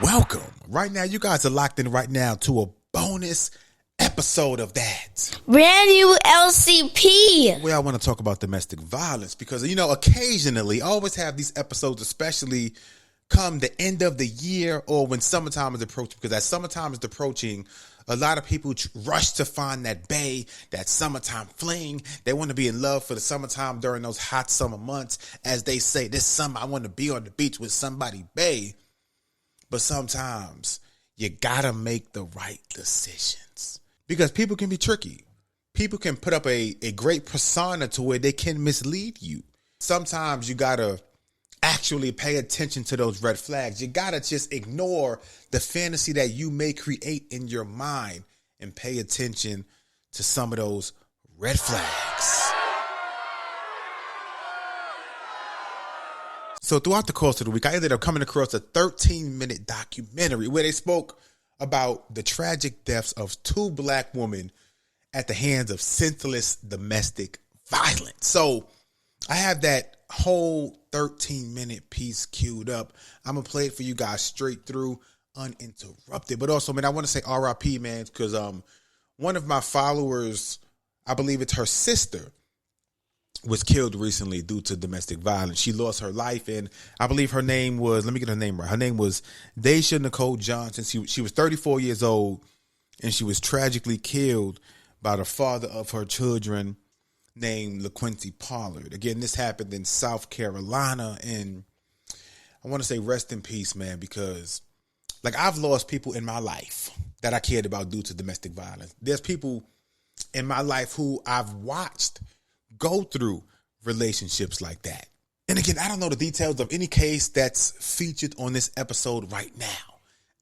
Welcome. Right now, you guys are locked in right now to a bonus episode of that. Brand new LCP. Where I want to talk about domestic violence because, occasionally, I always have these episodes, especially come the end of the year or when summertime is approaching. Because as summertime is approaching, a lot of people rush to find that bae, that summertime fling. They want to be in love for the summertime during those hot summer months. As they say, this summer, I want to be on the beach with somebody bae. But sometimes you gotta make the right decisions because people can be tricky. People can put up a great persona to where they can mislead you. Sometimes you gotta actually pay attention to those red flags. You gotta just ignore the fantasy that you may create in your mind and pay attention to some of those red flags. So throughout the course of the week, I ended up coming across a 13-minute documentary where they spoke about the tragic deaths of two black women at the hands of senseless domestic violence. So I have that whole 13-minute piece queued up. I'm going to play it for you guys straight through, uninterrupted. But also, man, I want to say RIP, man, because one of my followers, I believe it's her sister, was killed recently due to domestic violence. She lost her life, and I believe her name was, let me get her name right. Her name was Daisha Nicole Johnson. She was 34 years old, and she was tragically killed by the father of her children named LaQuincy Pollard. Again, this happened in South Carolina, and I want to say rest in peace, man, because I've lost people in my life that I cared about due to domestic violence. There's people in my life who I've watched go through relationships like that. And again, I don't know the details of any case that's featured on this episode right now.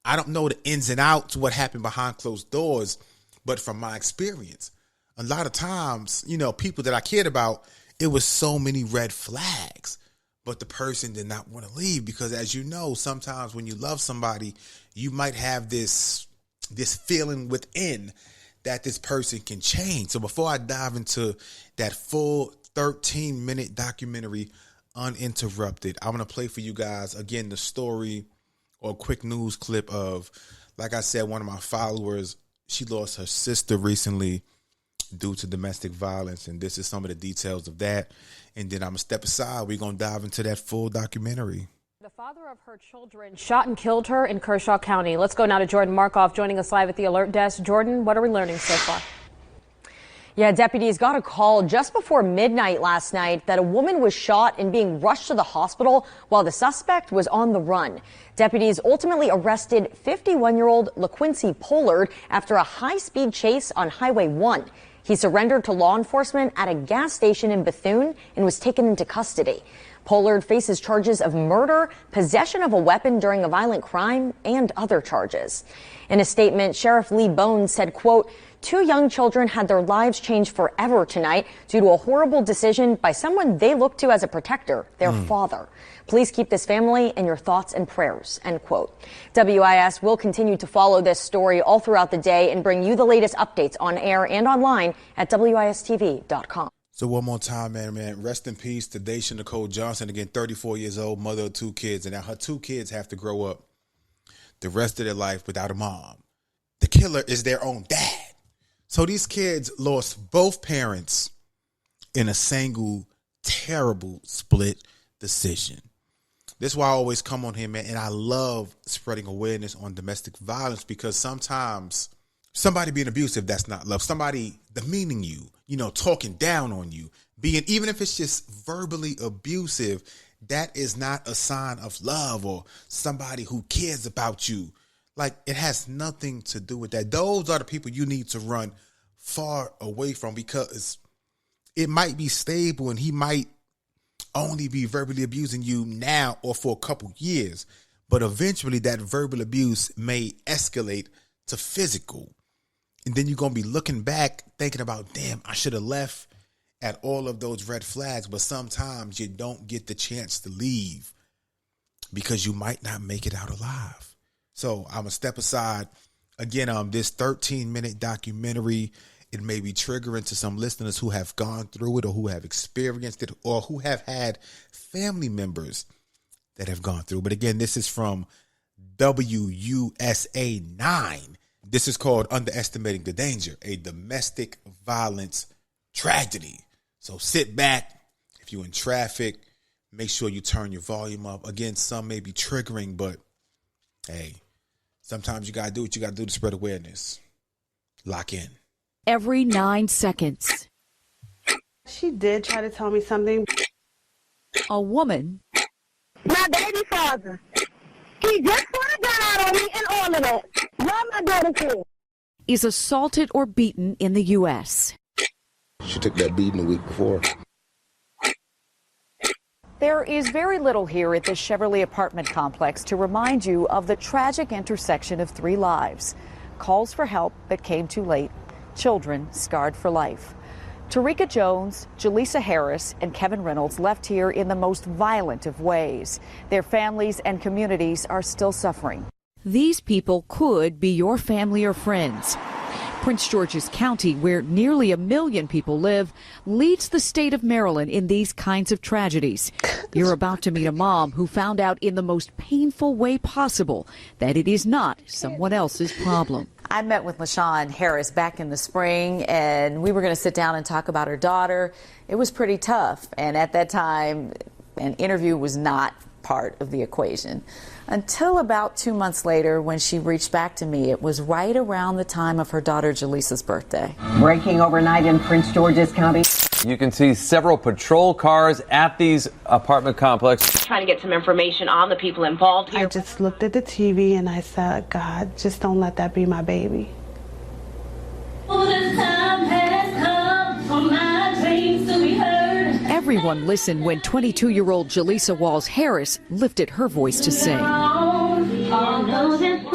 I don't know the ins and outs, what happened behind closed doors, but from my experience, a lot of times, people that I cared about, it was so many red flags, but the person did not want to leave because, as you know, sometimes when you love somebody, you might have this feeling within that this person can change. So before I dive into that full 13-minute documentary uninterrupted, I'm going to play for you guys, again, the story or a quick news clip of, like I said, one of my followers, she lost her sister recently due to domestic violence. And this is some of the details of that. And then I'm going to step aside. We're going to dive into that full documentary. The father of her children shot and killed her in Kershaw County. Let's go now to Jordan Markoff joining us live at the Alert Desk. Jordan, what are we learning so far? Yeah, deputies got a call just before midnight last night that a woman was shot and being rushed to the hospital while the suspect was on the run. Deputies ultimately arrested 51-year-old LaQuincy Pollard after a high-speed chase on Highway 1. He surrendered to law enforcement at a gas station in Bethune and was taken into custody. Pollard faces charges of murder, possession of a weapon during a violent crime, and other charges. In a statement, Sheriff Lee Bones said, quote, "Two young children had their lives changed forever tonight due to a horrible decision by someone they look to as a protector, their father. Please keep this family in your thoughts and prayers," end quote. WIS will continue to follow this story all throughout the day and bring you the latest updates on air and online at WISTV.com. So one more time, man, rest in peace to Daisha Nicole Johnson, again, 34 years old, mother of two kids. And now her two kids have to grow up the rest of their life without a mom. The killer is their own dad. So these kids lost both parents in a single terrible split decision. This is why I always come on here, man, and I love spreading awareness on domestic violence because sometimes somebody being abusive, that's not love. Somebody demeaning you, talking down on you, even if it's just verbally abusive, that is not a sign of love or somebody who cares about you. It has nothing to do with that. Those are the people you need to run far away from because it might be stable and he might only be verbally abusing you now or for a couple years, but eventually that verbal abuse may escalate to physical. And then you're going to be looking back thinking about, damn, I should have left at all of those red flags. But sometimes you don't get the chance to leave because you might not make it out alive. So I'm going to step aside. Again, this 13-minute documentary, it may be triggering to some listeners who have gone through it or who have experienced it or who have had family members that have gone through. But again, this is from WUSA 9. This is called Underestimating the Danger, a domestic violence tragedy. So sit back. If you're in traffic, make sure you turn your volume up. Again, some may be triggering, but hey, sometimes you got to do what you got to do to spread awareness. Lock in. Every 9 seconds, She did try to tell me something. a woman My baby father. He just put a gun out on me and all of that. Why my daughter kid? is assaulted or beaten in the U.S. She took that beating the week before. There is very little here at the Cheverly apartment complex to remind you of the tragic intersection of 3 lives. Calls for help that came too late. Children scarred for life. Tarika Jones, Jaleesa Harris, and Kevin Reynolds left here in the most violent of ways. Their families and communities are still suffering. These people could be your family or friends. Prince George's County, where nearly 1 million people live, leads the state of Maryland in these kinds of tragedies. You're about to meet a mom who found out in the most painful way possible that it is not someone else's problem. I met with LaShawn Harris back in the spring, and we were going to sit down and talk about her daughter. It was pretty tough, and at that time, an interview was not part of the equation. Until about 2 months later, when she reached back to me, it was right around the time of her daughter Jaleesa's birthday. Breaking overnight in Prince George's County. You can see several patrol cars at these apartment complexes. Trying to get some information on the people involved here. I just looked at the TV and I said, God, just don't let that be my baby. Everyone listened when 22-year-old Jaleesa Walls Harris lifted her voice to sing.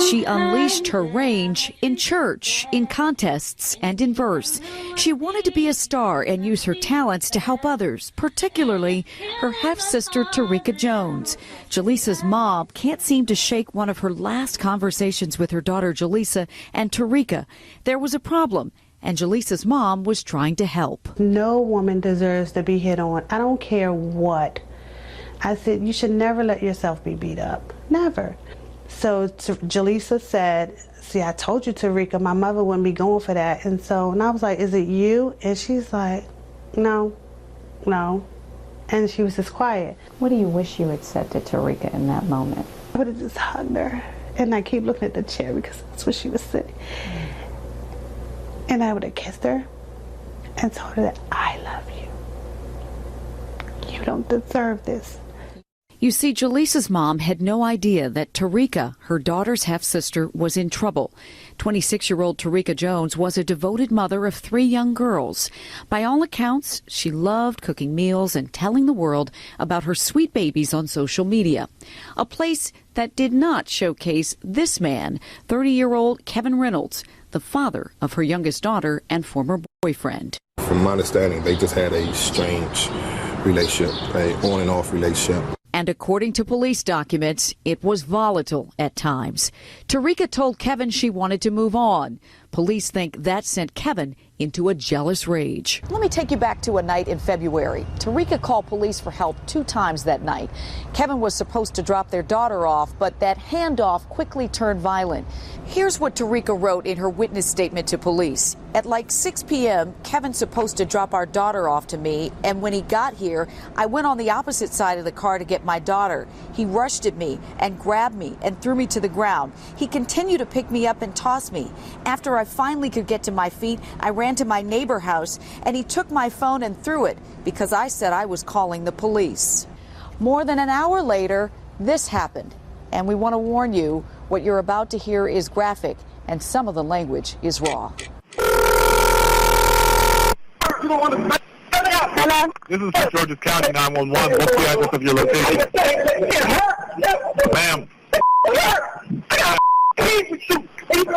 She unleashed her range in church, in contests, and in verse. She wanted to be a star and use her talents to help others, particularly her half-sister Tarika Jones. Jaleesa's mom can't seem to shake one of her last conversations with her daughter Jaleesa and Tarika. There was a problem, and Jaleesa's mom was trying to help. No woman deserves to be hit on. I don't care what. I said, you should never let yourself be beat up. Never. So Jaleesa said, see, I told you, Tarika, my mother wouldn't be going for that. And I was like, is it you? And she's like, no. And she was just quiet. What do you wish you had said to Tarika in that moment? I would have just hugged her. And I keep looking at the chair because that's what she was sitting. And I would have kissed her and told her that I love you. You don't deserve this. You see, Jaleesa's mom had no idea that Tarika, her daughter's half-sister, was in trouble. 26-year-old Tarika Jones was a devoted mother of 3 young girls. By all accounts, she loved cooking meals and telling the world about her sweet babies on social media. A place that did not showcase this man, 30-year-old Kevin Reynolds, the father of her youngest daughter and former boyfriend. From my understanding, they just had a strange relationship, an on and off relationship. And according to police documents, it was volatile at times. Tarika told Kevin she wanted to move on. Police think that sent Kevin into a jealous rage. Let me take you back to a night in February. Tarika called police for help 2 times that night. Kevin was supposed to drop their daughter off, but that handoff quickly turned violent. Here's what Tarika wrote in her witness statement to police. At like 6 p.m., Kevin's supposed to drop our daughter off to me, and when he got here, I went on the opposite side of the car to get my daughter. He rushed at me and grabbed me and threw me to the ground. He continued to pick me up and toss me. After I finally could get to my feet, I ran to my neighbor's house, and he took my phone and threw it because I said I was calling the police. More than an hour later, this happened, and we want to warn you, what you're about to hear is graphic, and some of the language is raw. Hello? This is Prince George's County 911. What's the address of your location? Ma'am.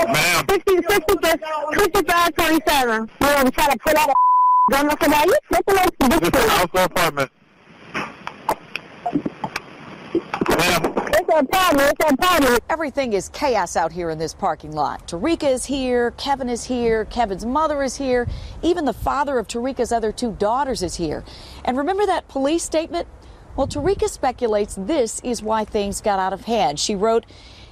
Ma'am. 5527. I'm trying to pull out a gun for that. This is a house or apartment? Everything is chaos out here in this parking lot. Tarika is here, Kevin is here, Kevin's mother is here, even the father of Tarika's other 2 daughters is here. And remember that police statement? Well, Tarika speculates this is why things got out of hand. She wrote,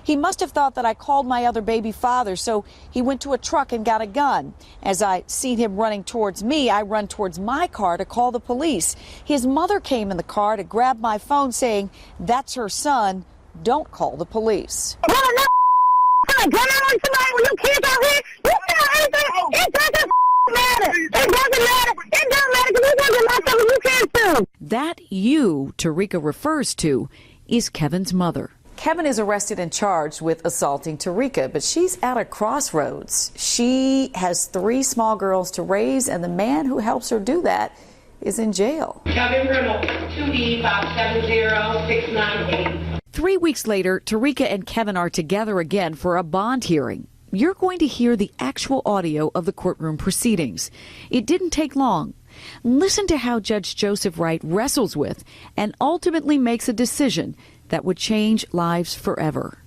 He must have thought that I called my other baby father, so he went to a truck and got a gun. As I seen him running towards me, I run towards my car to call the police. His mother came in the car to grab my phone saying, "That's her son. Don't call the police." Gun out on somebody when you kids out here, you know anything, it doesn't matter. It doesn't matter. It doesn't matter because you doesn't matter something you can too. That you Tarika refers to is Kevin's mother. Kevin is arrested and charged with assaulting Tarika, but she's at a crossroads. She has 3 small girls to raise, and the man who helps her do that is in jail. Kevin Rimmel, 2D570698. 3 weeks later, Tarika and Kevin are together again for a bond hearing. You're going to hear the actual audio of the courtroom proceedings. It didn't take long. Listen to how Judge Joseph Wright wrestles with and ultimately makes a decision that would change lives forever.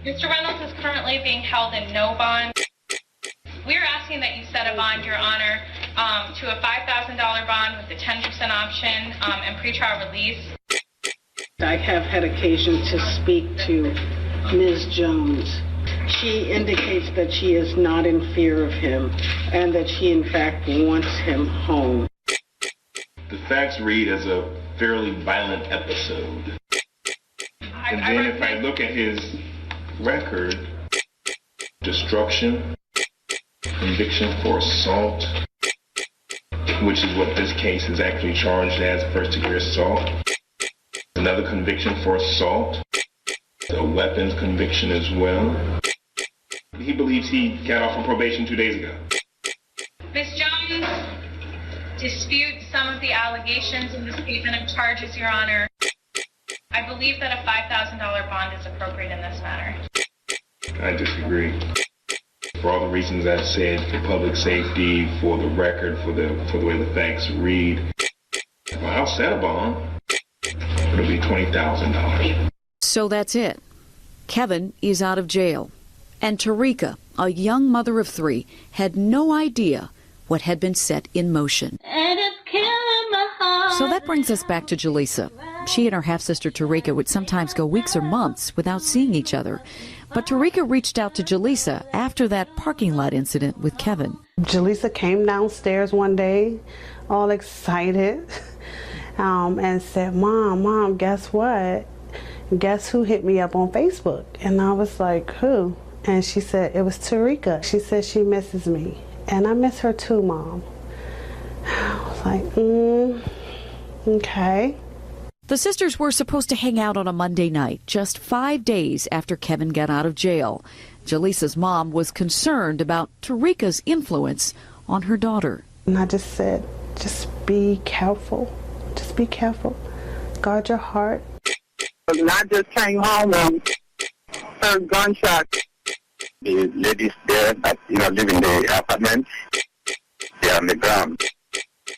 Mr. Reynolds is currently being held in no bond. We're asking that you set a bond, Your Honor, to a $5,000 bond with a 10% option and pretrial release. I have had occasion to speak to Ms. Jones. She indicates that she is not in fear of him and that she, in fact, wants him home. The facts read as a fairly violent episode. And then if I look at his record, destruction, conviction for assault, which is what this case is actually charged as, first-degree assault. Another conviction for assault, a weapons conviction as well. He believes he got off on probation 2 days ago. Ms. Jones disputes some of the allegations in the statement of charges, Your Honor. I believe that a $5,000 bond is appropriate in this matter. I disagree. For all the reasons I've said, for public safety, for the record, for the way the facts read, well, I'll set a bond. It'll be $20,000. So that's it. Kevin is out of jail. And Tarika, a young mother of 3, had no idea what had been set in motion. So that brings us back to Jaleesa. She and her half-sister Tarika would sometimes go weeks or months without seeing each other. But Tarika reached out to Jaleesa after that parking lot incident with Kevin. Jaleesa came downstairs one day, all excited, and said, Mom, guess what? Guess who hit me up on Facebook? And I was like, who? And she said, it was Tarika. She said she misses me. And I miss her too, Mom. I was like, okay. The sisters were supposed to hang out on a Monday night, just 5 days after Kevin got out of jail. Jaleesa's mom was concerned about Tarika's influence on her daughter. And I just said, just be careful. Just be careful. Guard your heart. I just came home and heard gunshots. The ladies there that live in the apartment, they are on the ground.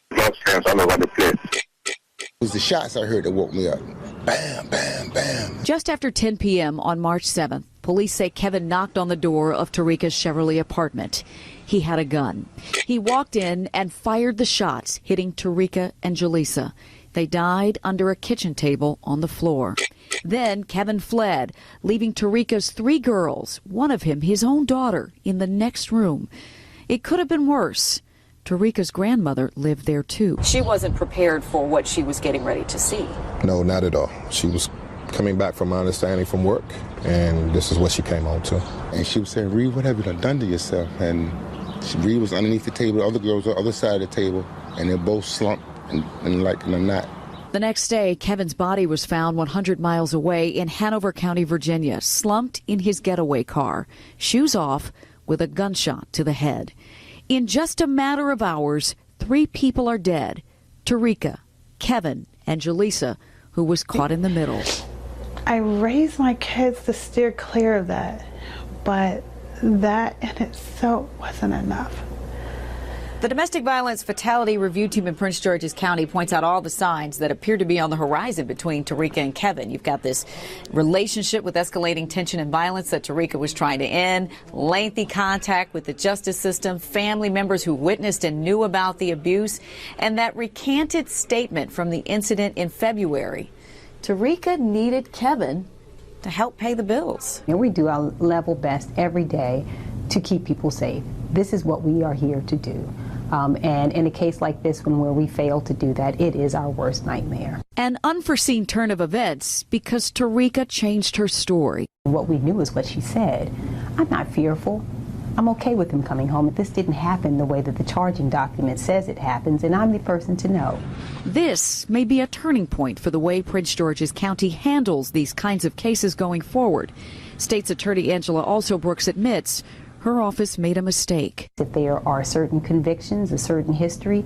Blood stains all over the place. It was the shots I heard that woke me up. Bam, bam, bam. Just after 10 p.m. on March 7th, police say Kevin knocked on the door of Tarika's Chevrolet apartment. He had a gun. He walked in and fired the shots, hitting Tarika and Jaleesa. They died under a kitchen table on the floor. Then Kevin fled, leaving Tarika's 3 girls, one of them his own daughter, in the next room. It could have been worse. Tarika's grandmother lived there too. She wasn't prepared for what she was getting ready to see. No, not at all. She was coming back, from my understanding, from work, and this is what she came home to. And she was saying, Reed, what have you done to yourself? And Reed was underneath the table, the other girls on the other side of the table, and they're both slumped and like in a knot. The next day, Kevin's body was found 100 miles away in Hanover County, Virginia, slumped in his getaway car, shoes off, with a gunshot to the head. In just a matter of hours, 3 people are dead: Tarika, Kevin, and Jaleesa, who was caught in the middle. I raised my kids to steer clear of that, but that in itself wasn't enough. The Domestic Violence Fatality Review Team in Prince George's County points out all the signs that appear to be on the horizon between Tarika and Kevin. You've got this relationship with escalating tension and violence that Tarika was trying to end, lengthy contact with the justice system, family members who witnessed and knew about the abuse, and that recanted statement from the incident in February. Tarika needed Kevin to help pay the bills. And we do our level best every day to keep people safe. This is what we are here to do. And in a case like this one where we fail to do that, it is our worst nightmare. An unforeseen turn of events because Tarika changed her story. What we knew is what she said. I'm not fearful. I'm okay with him coming home. If this didn't happen the way that the charging document says it happens, and I'm the person to know. This may be a turning point for the way Prince George's County handles these kinds of cases going forward. State's Attorney Angela Alsobrooks admits her office made a mistake. If there are certain convictions, a certain history,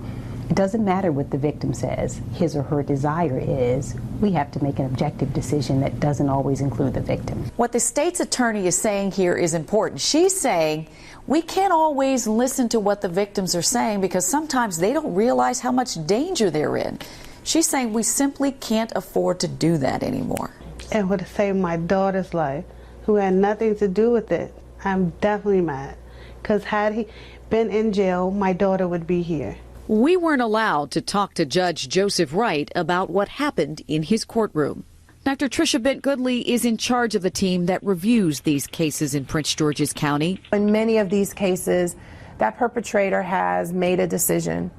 it doesn't matter what the victim says. His or her desire is, we have to make an objective decision that doesn't always include the victim. What the state's attorney is saying here is important. She's saying we can't always listen to what the victims are saying because sometimes they don't realize how much danger they're in. She's saying we simply can't afford to do that anymore. It would have saved my daughter's life, who had nothing to do with it. I'm definitely mad, because had he been in jail, my daughter would be here. We weren't allowed to talk to Judge Joseph Wright about what happened in his courtroom. Dr. Tricia Bent-Goodley is in charge of the team that reviews these cases in Prince George's County. In many of these cases, that perpetrator has made a decision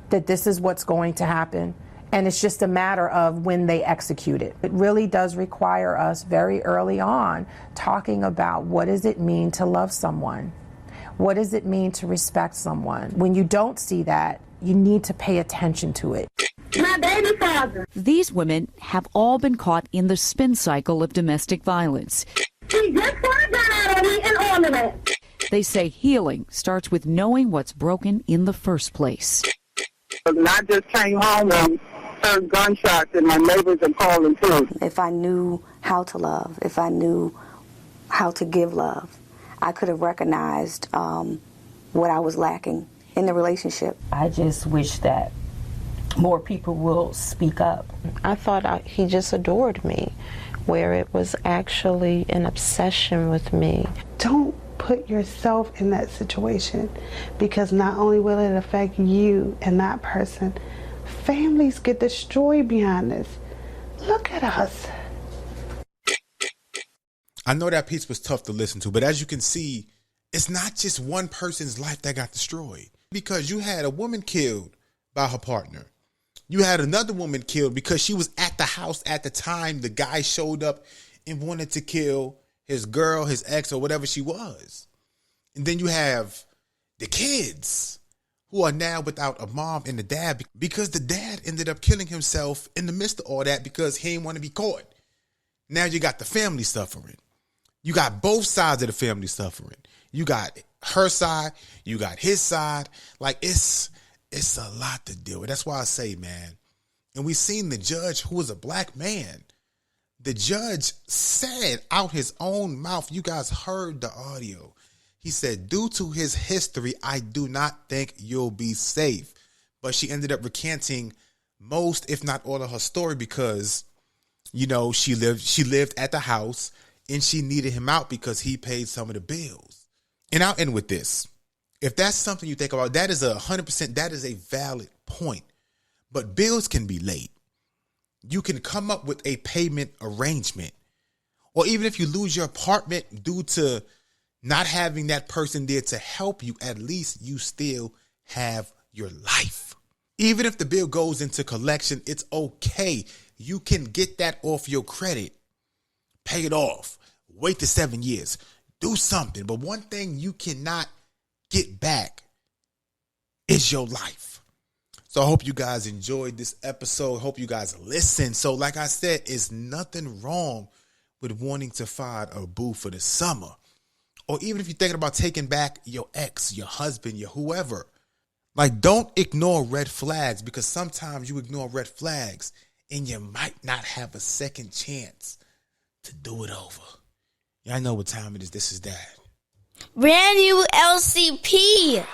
that this is what's going to happen, and it's just a matter of when they execute it. It really does require us very early on talking about what does it mean to love someone? What does it mean to respect someone? When you don't see that, you need to pay attention to it. My baby father. These women have all been caught in the spin cycle of domestic violence. He just put a gun out on me and ornament. They say healing starts with knowing what's broken in the first place. And I just came home and heard gunshots and my neighbors are calling too. If I knew how to love, if I knew how to give love, I could have recognized what I was lacking in the relationship. I just wish that more people will speak up. I thought he just adored me, where it was actually an obsession with me. Don't put yourself in that situation, because not only will it affect you and that person, families get destroyed behind this. Look at us. I know that piece was tough to listen to, but as you can see, it's not just one person's life that got destroyed, because you had a woman killed by her partner. You had another woman killed because she was at the house at the time the guy showed up and wanted to kill his girl, his ex, or whatever she was. And then you have the kids who are now without a mom and a dad because the dad ended up killing himself in the midst of all that because he didn't want to be caught. Now you got the family suffering. You got both sides of the family suffering. You got her side, you got his side. Like, it's a lot to deal with. That's why I say, man, and we seen the judge, who was a black man. The judge said out his own mouth, you guys heard the audio. He said, due to his history, I do not think you'll be safe. But she ended up recanting most, if not all, of her story because, you know, she lived at the house and she needed him out because he paid some of the bills. And I'll end with this. If that's something you think about, that is 100%, that is a valid point. But bills can be late. You can come up with a payment arrangement. Or even if you lose your apartment due to not having that person there to help you, at least you still have your life. Even if the bill goes into collection, it's okay. You can get that off your credit. Pay it off. Wait the 7 years. Do something. But one thing you cannot get back is your life. So I hope you guys enjoyed this episode. Hope you guys listen. So like I said, it's nothing wrong with wanting to find a boo for the summer. Or even if you're thinking about taking back your ex, your husband, your whoever. Like, don't ignore red flags, because sometimes you ignore red flags and you might not have a second chance to do it over. Y'all know what time it is. This is that. Brand new LCP.